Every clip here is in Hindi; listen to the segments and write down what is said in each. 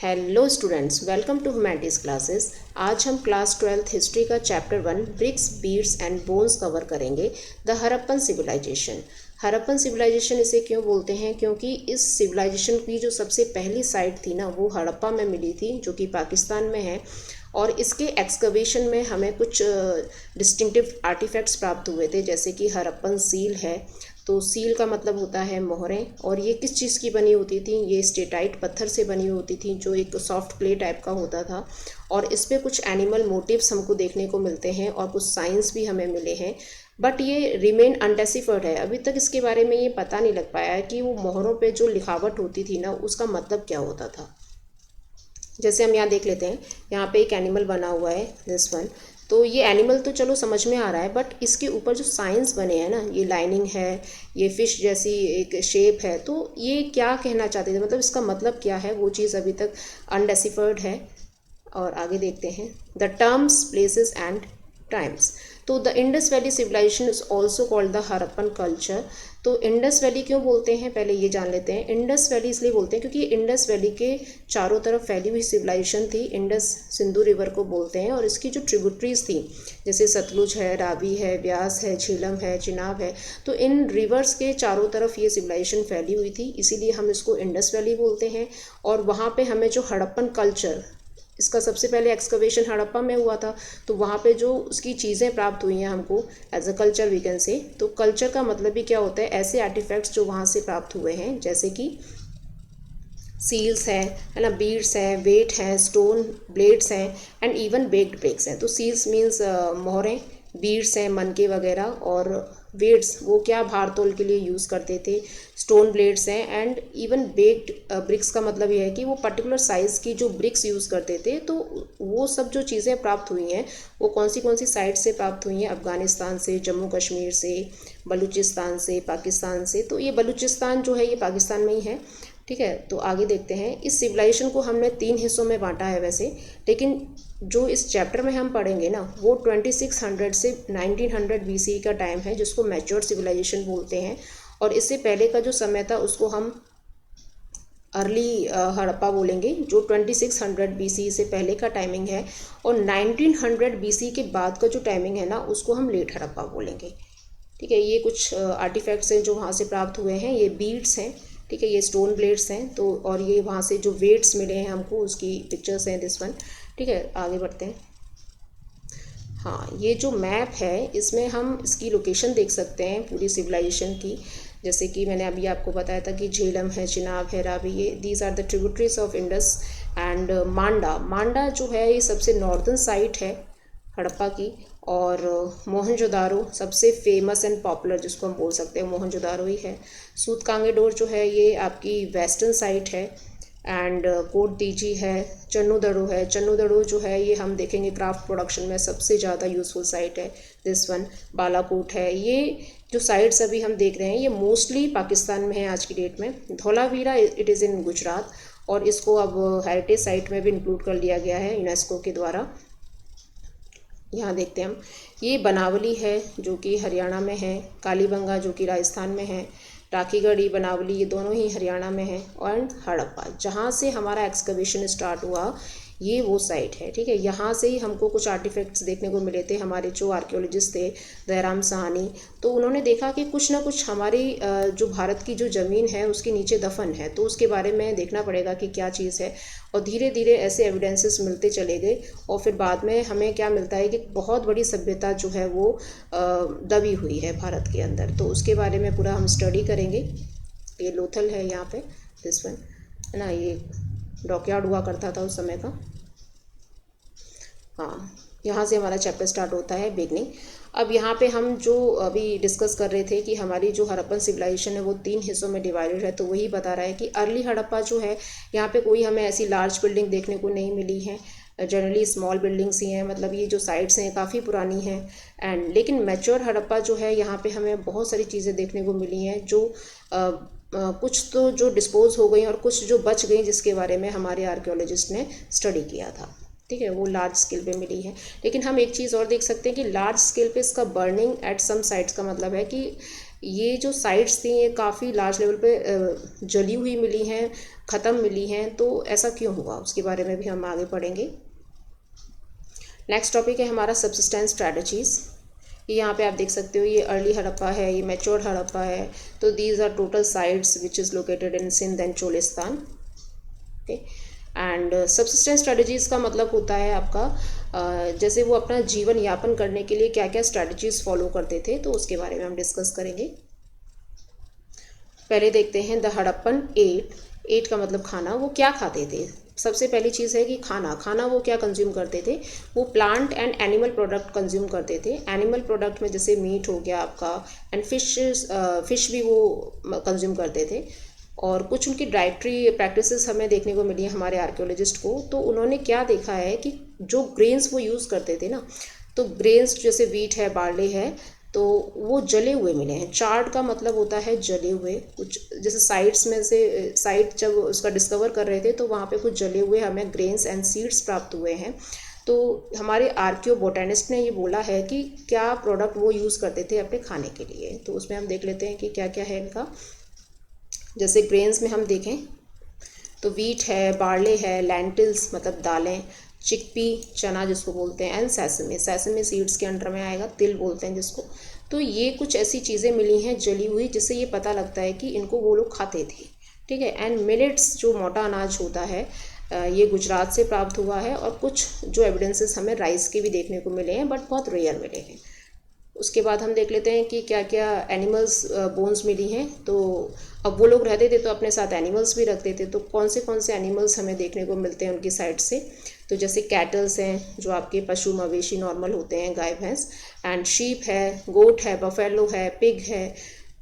Hello students, welcome to humanities classes. आज हम क्लास 12th हिस्ट्री का chapter 1 bricks beads and bones cover करेंगे। The Harappan civilisation. Harappan civilisation इसे क्यों बोलते हैं? क्योंकि इस सिविलाइजेशन की जो सबसे पहली साइट थी ना, वो हड़प्पा में मिली थी, जो कि पाकिस्तान में है। और इसके एक्सकवेशन में हमें कुछ डिस्टिंक्टिव आर्टिफैक्ट्स प्राप्त हुए थे, जैसे कि हड़प्पन सील है। तो सील का मतलब होता है मोहरें। और ये किस चीज़ की बनी होती थी? ये स्टेटाइट पत्थर से बनी होती थी, जो एक सॉफ्ट क्ले टाइप का होता था। और इस पे कुछ एनिमल मोटिव्स हमको देखने को मिलते हैं और कुछ साइंस भी हमें मिले हैं। बट ये रिमेन अनडेसिफर्ड है। अभी तक इसके बारे में ये पता नहीं लग पाया है कि वो मोहरों पे जो लिखावट होती थी ना, उसका मतलब क्या होता था। जैसे हम यहाँ देख लेते हैं, यहाँ पे एक एनिमल बना हुआ है, दिस वन। तो ये एनिमल तो चलो समझ में आ रहा है, बट इसके ऊपर जो साइंस बने हैं ना, ये लाइनिंग है, ये फिश जैसी एक शेप है, तो ये क्या कहना चाहते थे, मतलब इसका मतलब क्या है, वो चीज़ अभी तक अनडेसिफर्ड है। और आगे देखते हैं, the terms, places and times. तो the Indus valley civilisation is also called the Harappan culture. तो इंडस वैली क्यों बोलते हैं, पहले ये जान लेते हैं। इंडस वैली इसलिए बोलते हैं क्योंकि इंडस वैली के चारों तरफ फैली हुई सिविलाइजेशन थी। इंडस सिंधु रिवर को बोलते हैं, और इसकी जो ट्रिब्यूटरीज थी, जैसे सतलुज है, रावी है, व्यास है, झेलम है, चिनाब है, तो इन रिवर्स के चारों तरफ ये सिविलाइजेशन फैली हुई थी, इसीलिए हम इसको इंडस वैली बोलते हैं। और वहाँ पे हमें जो हड़प्पन कल्चर, इसका सबसे पहले एक्सकवेशन हड़प्पा में हुआ था, तो वहाँ पे जो उसकी चीज़ें प्राप्त हुई हैं हमको as a culture we can say. तो कल्चर का मतलब भी क्या होता है? ऐसे आर्टिफैक्ट्स जो वहाँ से प्राप्त हुए हैं, जैसे कि सील्स है ना, बीड्स हैं, वेट हैं, स्टोन ब्लेड्स हैं, एंड इवन बेक्ड ब्रिक्स हैं। तो सील्स मीन्स मोहरें, बीड्स हैं मनके वगैरह, और वेट्स वो क्या भार तोल के लिए यूज़ करते थे, स्टोन ब्लेड्स हैं, एंड इवन बेक्ड ब्रिक्स का मतलब ये है कि वो पर्टिकुलर साइज़ की जो ब्रिक्स यूज़ करते थे। तो वो सब जो चीज़ें प्राप्त हुई हैं, वो कौन सी साइड से प्राप्त हुई हैं? अफ़गानिस्तान से, जम्मू कश्मीर से, बलूचिस्तान से, पाकिस्तान से। तो ये बलूचिस्तान जो है ये पाकिस्तान में ही है, ठीक है। तो आगे देखते हैं। इस सिविलाइजेशन को हमने 3 हिस्सों में बांटा है वैसे, लेकिन जो इस चैप्टर में हम पढ़ेंगे ना, वो 2600 से 1900 BC का टाइम है, जिसको मैच्योर सिविलाइजेशन बोलते हैं। और इससे पहले का जो समय था उसको हम अर्ली हड़प्पा बोलेंगे, जो 2600 BC से पहले का टाइमिंग है। और 1900 BC के बाद का जो टाइमिंग है ना, उसको हम लेट हड़प्पा बोलेंगे, ठीक है। ये कुछ आर्टिफैक्ट्स हैं जो वहाँ से प्राप्त हुए हैं। ये बीड्स हैं, ठीक है, ये स्टोन ब्लेड्स हैं। तो और ये वहाँ से जो वेट्स मिले हैं हमको, उसकी पिक्चर्स हैं, दिस वन, ठीक है। आगे बढ़ते हैं। हाँ, ये जो मैप है, इसमें हम इसकी लोकेशन देख सकते हैं पूरी सिविलाइजेशन की। जैसे कि मैंने अभी आपको बताया था कि झेलम है, चिनाब है, रावी, ये these are the tributaries of Indus. And Manda जो है, ये सबसे नॉर्दर्न साइट है हड़प्पा की। और मोहनजोदारो सबसे फेमस एंड पॉपुलर, जिसको हम बोल सकते हैं, मोहनजोदारो ही है। सूतकांगेडोर जो है, ये आपकी वेस्टर्न साइट है। एंड कोट दीजी है, चन्नूदड़ो है। चन्नूदड़ो जो है, ये हम देखेंगे क्राफ्ट प्रोडक्शन में सबसे ज़्यादा यूज़फुल साइट है, दिस वन। बालाकोट है। ये जो साइट्स अभी हम देख रहे हैं, ये मोस्टली पाकिस्तान में है आज की डेट में। Dholavira it is in Gujarat, और इसको अब हेरिटेज साइट में भी इंक्लूड कर लिया गया है यूनेस्को के द्वारा। यहाँ देखते हैं हम, ये बनावली है जो कि हरियाणा में है, कालीबंगा जो कि राजस्थान में है, राखीगढ़ी, बनावली, ये दोनों ही हरियाणा में है। और हड़प्पा, जहाँ से हमारा एक्सकवेशन स्टार्ट हुआ, ये वो साइट है, ठीक है। यहाँ से ही हमको कुछ आर्टिफैक्ट्स देखने को मिले थे। हमारे जो आर्कियोलॉजिस्ट थे, दयाराम साहनी, तो उन्होंने देखा कि कुछ ना कुछ हमारी जो भारत की जो ज़मीन है उसके नीचे दफन है, तो उसके बारे में देखना पड़ेगा कि क्या चीज़ है। और धीरे धीरे ऐसे एविडेंसेस मिलते चले गए, और फिर बाद में हमें क्या मिलता है कि बहुत बड़ी सभ्यता जो है वो दबी हुई है भारत के अंदर। तो उसके बारे में पूरा हम स्टडी करेंगे। ये लोथल है यहाँ पे, दिस वन, है ना, ये डॉकयार्ड हुआ करता था उस समय का। हाँ, यहाँ से हमारा चैप्टर स्टार्ट होता है, बिगनिंग। अब यहाँ पे हम जो अभी डिस्कस कर रहे थे कि हमारी जो हड़प्पन सिविलाइजेशन है वो 3 हिस्सों में डिवाइडेड है, तो वही बता रहा है कि अर्ली हड़प्पा जो है, यहाँ पे कोई हमें ऐसी लार्ज बिल्डिंग देखने को नहीं मिली है। जनरली स्मॉल बिल्डिंग्स ही हैं, मतलब ये जो साइट्स हैं काफ़ी पुरानी हैं। एंड लेकिन मैच्योर हड़प्पा जो है, यहाँ पे हमें बहुत सारी चीज़ें देखने को मिली हैं, जो कुछ तो जो डिस्पोज हो गई और कुछ जो बच गई, जिसके बारे में हमारे आर्कियोलॉजिस्ट ने स्टडी किया था, ठीक है, वो लार्ज स्केल पे मिली है। लेकिन हम एक चीज़ और देख सकते हैं कि लार्ज स्केल पे इसका बर्निंग एट सम साइट्स का मतलब है कि ये जो साइट्स थी ये काफ़ी लार्ज लेवल पे जली हुई मिली हैं, ख़त्म मिली हैं। तो ऐसा क्यों हुआ उसके बारे में भी हम आगे पढ़ेंगे। नेक्स्ट टॉपिक है हमारा सब्सिस्टेंस स्ट्रैटेजीज़। ये यहाँ पे आप देख सकते हो, ये अर्ली हड़प्पा है, ये मैच्योर हड़प्पा है। तो these are total sites which is located in Sindh and Cholistan. Okay, and subsistence strategies का मतलब होता है आपका जैसे वो अपना जीवन यापन करने के लिए क्या क्या स्ट्रैटेजीज़ फॉलो करते थे, तो उसके बारे में हम डिस्कस करेंगे। पहले देखते हैं द हड़प्पन एट का मतलब खाना। वो क्या खाते थे? सबसे पहली चीज़ है कि खाना वो क्या कंज्यूम करते थे? वो plant and animal product consume करते थे। एनिमल प्रोडक्ट में जैसे मीट हो गया आपका, एंड फिश भी वो कंज्यूम करते थे। और कुछ उनकी डाइटरी प्रैक्टिसेस हमें देखने को मिली है हमारे आर्कियोलॉजिस्ट को। तो उन्होंने क्या देखा है कि जो ग्रेन्स वो यूज़ करते थे ना, तो ग्रेन्स जैसे वीट है, बार्ले है, तो वो जले हुए मिले हैं। चार्ड का मतलब होता है जले हुए। कुछ जैसे साइट्स में से साइट जब उसका डिस्कवर कर रहे थे तो वहाँ पे कुछ जले हुए हमें ग्रेन्स एंड सीड्स प्राप्त हुए हैं। तो हमारे आर्कियो बोटेनिस्ट ने ये बोला है कि क्या प्रोडक्ट वो यूज़ करते थे अपने खाने के लिए। तो उसमें हम देख लेते हैं कि क्या क्या है इनका। जैसे ग्रेन्स में हम देखें तो वीट है, बार्ले है, लेंटिल्स मतलब दालें, चिकपी चना जिसको बोलते हैं, एंड सैसमे सीड्स के अंडर में आएगा, तिल बोलते हैं जिसको। तो ये कुछ ऐसी चीज़ें मिली हैं जली हुई जिससे ये पता लगता है कि इनको वो लोग खाते थे। ठीक है। एंड मिलेट्स जो मोटा अनाज होता है ये गुजरात से प्राप्त हुआ है। और कुछ जो एविडेंसेस हमें राइस के भी देखने को मिले हैं, बट बहुत रेयर मिले हैं। उसके बाद हम देख लेते हैं कि क्या क्या एनिमल्स बोन्स मिली हैं। तो अब वो लोग रहते थे तो अपने साथ एनिमल्स भी रखते थे। तो कौन से एनिमल्स हमें देखने को मिलते हैं उनकी साइड से? तो जैसे कैटल्स हैं जो आपके पशु मवेशी नॉर्मल होते हैं, गाय भैंस, एंड शीप है, गोट है, बफेलो है, पिग है।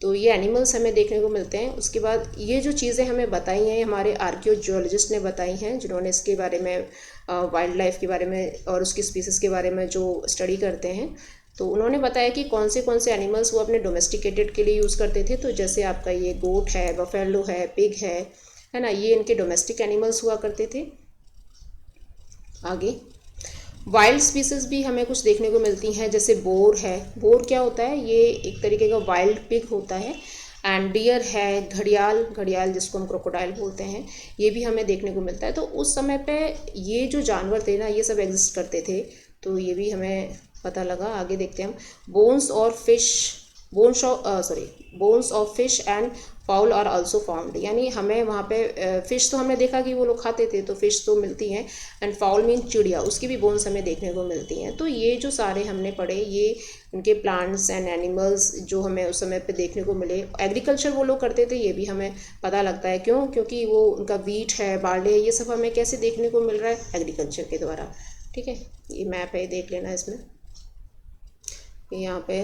तो ये एनिमल्स हमें देखने को मिलते हैं। उसके बाद ये जो चीज़ें हमें बताई हैं हमारे आर्कियोलॉजिस्ट ने बताई हैं, जिन्होंने इसके बारे में वाइल्ड लाइफ के बारे में और उसकी स्पीसीज़ के बारे में जो स्टडी करते हैं। तो उन्होंने बताया कि कौन से एनिमल्स वो अपने डोमेस्टिकेटेड के लिए यूज़ करते थे। तो जैसे आपका ये गोट है, बफेलो है, पिग है ना, ये इनके डोमेस्टिक एनिमल्स हुआ करते थे। आगे वाइल्ड स्पीसीज भी हमें कुछ देखने को मिलती हैं, जैसे बोर है। बोर क्या होता है? ये एक तरीके का वाइल्ड पिग होता है। एंड डियर है, घड़ियाल जिसको हम क्रोकोडाइल बोलते हैं, ये भी हमें देखने को मिलता है। तो उस समय पे ये जो जानवर थे ना, ये सब एग्जिस्ट करते थे। तो ये भी हमें पता लगा। आगे देखते हैं हम। Bones of fish and fowl are also found. यानी हमें वहाँ पे फ़िश तो हमने देखा कि वो लोग खाते थे, तो फ़िश तो मिलती हैं। एंड फाउल मीन चिड़िया, उसकी भी बोन्स हमें देखने को मिलती हैं। तो ये जो सारे हमने पढ़े, ये उनके प्लांट्स एंड एनिमल्स जो हमें उस समय पे देखने को मिले। एग्रीकल्चर वो लोग करते थे, ये भी हमें पता लगता है। क्यों? क्योंकि वो उनका वीट है, बार्ले है, ये सब हमें कैसे देखने को मिल रहा है? एग्रीकल्चर के द्वारा। ठीक है, ये मैप है, देख लेना इसमें। यहाँ पे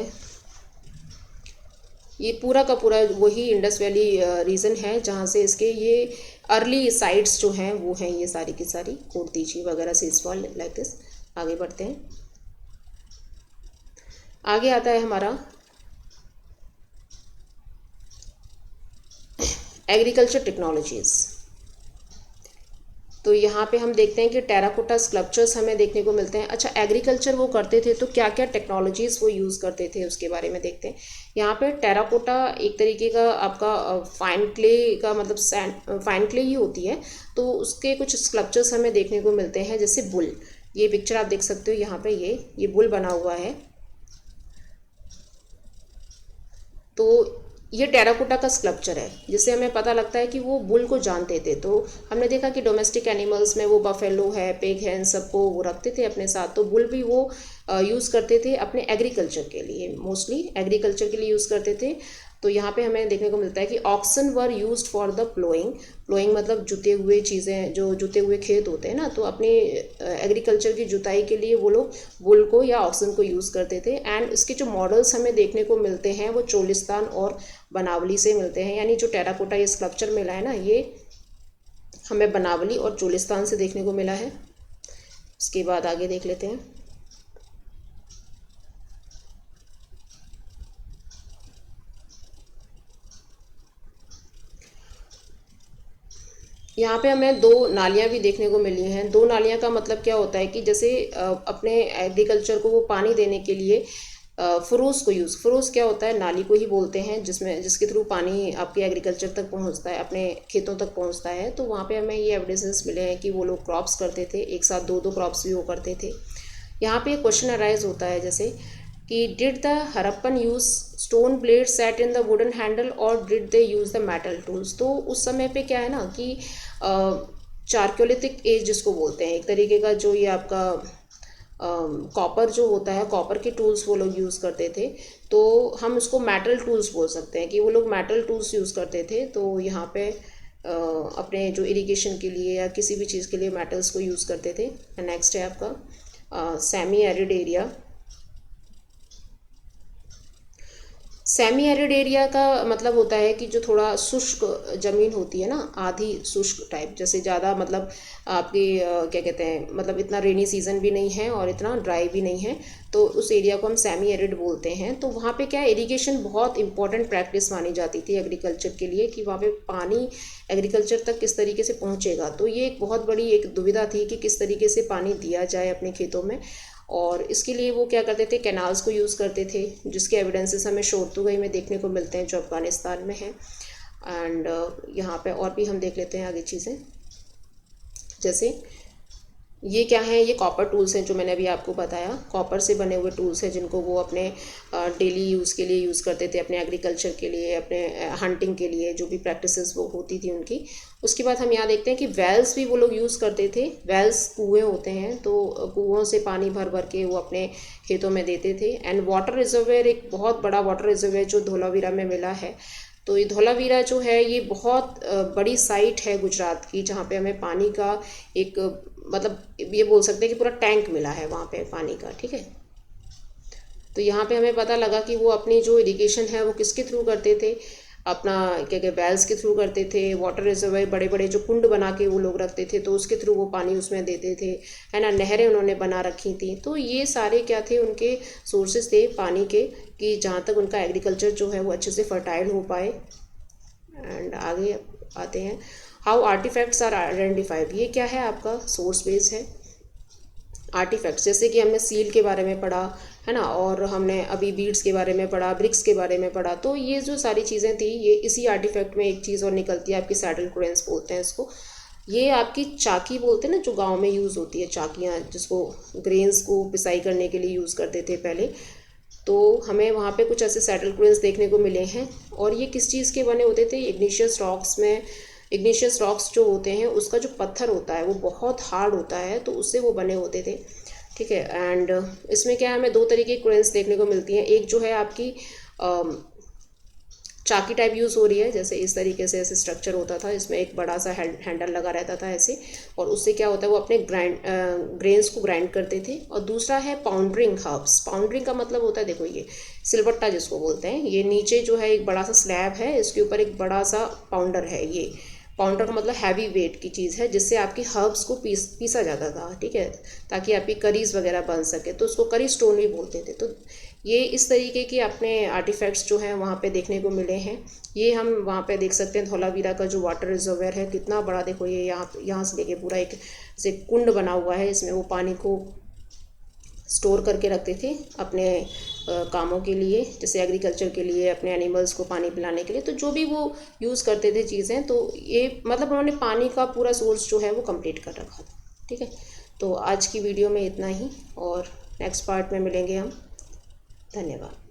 ये पूरा का पूरा वही इंडस वैली रीजन है जहाँ से इसके ये अर्ली साइट्स जो हैं वो हैं, ये सारी की सारी कोर्तीची वगैरह सीसफॉल लाइक दिस। आगे बढ़ते हैं। आगे आता है हमारा एग्रीकल्चर टेक्नोलॉजीज़। तो यहाँ पे हम देखते हैं कि टेराकोटा स्कल्पचर्स हमें देखने को मिलते हैं। अच्छा, एग्रीकल्चर वो करते थे तो क्या क्या टेक्नोलॉजीज़ वो यूज़ करते थे उसके बारे में देखते हैं। यहाँ पे टेराकोटा एक तरीके का आपका फाइन क्ले का मतलब फाइन क्ले ही होती है। तो उसके कुछ स्कल्पचर्स हमें देखने को मिलते हैं, जैसे बुल। ये पिक्चर आप देख सकते हो यहाँ पे, ये बुल बना हुआ है। तो ये टेराकोटा का स्कल्पचर है, जिससे हमें पता लगता है कि वो बुल को जानते थे। तो हमने देखा कि डोमेस्टिक एनिमल्स में वो बफेलो है, पिग है, इन सबको वो रखते थे अपने साथ। तो बुल भी वो यूज़ करते थे अपने एग्रीकल्चर के लिए, मोस्टली एग्रीकल्चर के लिए यूज़ करते थे। तो यहाँ पे हमें देखने को मिलता है कि oxen were used for the ploughing मतलब जुते हुए चीज़ें, जो जुते हुए खेत होते हैं ना, तो अपने एग्रीकल्चर की जुताई के लिए वो लोग बुल को या ऑक्सन को यूज़ करते थे। एंड इसके जो मॉडल्स हमें देखने को मिलते हैं वो चोलिस्तान और बनावली से मिलते हैं। यानी जो टेराकोटा ये स्कल्पचर मिला है ना, ये हमें बनावली और चोलिस्तान से देखने को मिला है। उसके बाद आगे देख लेते हैं। यहाँ पे हमें दो नालियाँ भी देखने को मिली हैं। दो नालियाँ का मतलब क्या होता है कि जैसे अपने एग्रीकल्चर को वो पानी देने के लिए फरोस को यूज़, फरोस क्या होता है, नाली को ही बोलते हैं जिसके थ्रू पानी आपके एग्रीकल्चर तक पहुंचता है, अपने खेतों तक पहुंचता है। तो वहाँ पे हमें ये एविडेंसेस मिले हैं कि वो लोग क्रॉप्स करते थे, एक साथ दो क्रॉप्स भी वो करते थे। यहाँ पे क्वेश्चन अराइज होता है जैसे कि did the Harappan use stone blade set in the wooden handle और did they use the metal tools. तो उस समय पे क्या है ना कि चारकोलिथिक एज जिसको बोलते हैं, एक तरीके का जो ये आपका कॉपर जो होता है, कॉपर के टूल्स वो लोग यूज़ करते थे। तो हम इसको मेटल टूल्स बोल सकते हैं कि वो लोग मेटल टूल्स यूज़ करते थे। तो यहाँ पे अपने जो इरिगेशन के लिए या किसी भी चीज़ के लिए मेटल्स को यूज़ करते थे। नेक्स्ट है आपका semi arid area. Semi arid area का मतलब होता है कि जो थोड़ा शुष्क ज़मीन होती है ना, आधी शुष्क टाइप, जैसे ज़्यादा मतलब आपकी क्या कहते हैं, मतलब इतना रेनी सीज़न भी नहीं है और इतना ड्राई भी नहीं है, तो उस एरिया को हम सेमी एरिड बोलते हैं। तो वहाँ पे क्या है, इरिगेशन बहुत इंपॉर्टेंट प्रैक्टिस मानी जाती थी एग्रीकल्चर के लिए कि वहाँ पे पानी एग्रीकल्चर तक किस तरीके से पहुँचेगा। तो ये एक बहुत बड़ी एक दुविधा थी कि किस तरीके से पानी दिया जाए अपने खेतों में। और इसके लिए वो क्या करते थे, कैनाल्स को यूज़ करते थे, जिसके एविडेंसेस हमें शोरतुगई में देखने को मिलते हैं जो अफ़गानिस्तान में है। एंड यहाँ पे और भी हम देख लेते हैं आगे चीज़ें, जैसे ये क्या है, ये कॉपर टूल्स हैं जो मैंने अभी आपको बताया, कॉपर से बने हुए टूल्स हैं जिनको वो अपने डेली यूज़ के लिए यूज़ करते थे, अपने एग्रीकल्चर के लिए, अपने हंटिंग के लिए, जो भी प्रैक्टिसेस वो होती थी उनकी। उसके बाद हम यहाँ देखते हैं कि वेल्स भी वो लोग यूज़ करते थे। वेल्स कुएँ होते हैं, तो कुओं से पानी भर भर के वो अपने खेतों में देते थे। एंड वाटर रिजर्वेयर, एक बहुत बड़ा वाटर रिजर्वेयर जो धोलावीरा में मिला है। तो ये धोलावीरा जो है ये बहुत बड़ी साइट है गुजरात की, जहाँ पे हमें पानी का एक मतलब ये बोल सकते हैं कि पूरा टैंक मिला है वहाँ पे पानी का, ठीक है। तो यहाँ पे हमें पता लगा कि वो अपनी जो इरिगेशन है वो किसके थ्रू करते थे, अपना क्या क्या वेल्स के थ्रू करते थे। वाटर रिजर्वायर बड़े बड़े जो कुंड बना के वो लोग रखते थे, तो उसके थ्रू वो पानी उसमें देते थे, है ना। नहरें उन्होंने बना रखी थी। तो ये सारे क्या थे, उनके सोर्सेज थे पानी के, कि जहाँ तक उनका एग्रीकल्चर जो है वो अच्छे से फर्टाइल हो पाए। एंड आगे आते हैं, हाउ आर्टिफैक्ट्स आर आइडेंटिफाइड। ये क्या है, आपका सोर्स बेस है। आर्टिफैक्ट्स जैसे कि हमने सील के बारे में पढ़ा, है ना, और हमने अभी बीड्स के बारे में पढ़ा, ब्रिक्स के बारे में पढ़ा। तो ये जो सारी चीज़ें थी, ये इसी आर्टिफैक्ट में एक चीज़ और निकलती है, आपकी सैडल क्रेन्स बोलते हैं इसको। ये आपकी चाकी बोलते हैं ना, जो गांव में यूज़ होती है चाकियाँ, जिसको ग्रेन्स को पिसाई करने के लिए यूज़ करते थे पहले। तो हमें वहाँ पे कुछ ऐसे सैडल क्रेन्स देखने को मिले हैं। और ये किस चीज़ के बने होते थे, इग्निशियस रॉक्स में। इग्निशियस रॉक्स जो होते हैं, उसका जो पत्थर होता है वो बहुत हार्ड होता है, तो उससे वो बने होते थे, ठीक है। एंड इसमें क्या है, हमें दो तरीके की क्रेन्स देखने को मिलती हैं। एक जो है आपकी चाकी टाइप यूज़ हो रही है, जैसे इस तरीके से ऐसे स्ट्रक्चर होता था, इसमें एक बड़ा सा हैंडल लगा रहता था ऐसे, और उससे क्या होता है, वो अपने ग्रेन्स को ग्राइंड करते थे। और दूसरा है पाउंडरिंग हर्ब्स। पाउंडरिंग का मतलब होता है, देखो ये सिलबट्टा जिसको बोलते हैं, ये नीचे जो है एक बड़ा सा स्लैब है, इसके ऊपर एक बड़ा सा पाउंडर है। ये पाउंडर का मतलब हैवी वेट की चीज़ है, जिससे आपकी हर्ब्स को पीसा जाता था, ठीक है, ताकि आपकी करीज वगैरह बन सके। तो उसको करी स्टोन भी बोलते थे। तो ये इस तरीके के अपने आर्टिफैक्ट्स जो हैं वहाँ पे देखने को मिले हैं। ये हम वहाँ पे देख सकते हैं, धौलावीरा का जो वाटर रिजर्वेयर है कितना बड़ा, देखो ये यहाँ से लेके पूरा एक से कुंड बना हुआ है, इसमें वो पानी को स्टोर करके रखते थे अपने कामों के लिए, जैसे एग्रीकल्चर के लिए, अपने एनिमल्स को पानी पिलाने के लिए। तो जो भी वो यूज़ करते थे चीज़ें, तो ये मतलब उन्होंने पानी का पूरा सोर्स जो है वो कंप्लीट कर रखा था, ठीक है। तो आज की वीडियो में इतना ही, और नेक्स्ट पार्ट में मिलेंगे हम। धन्यवाद।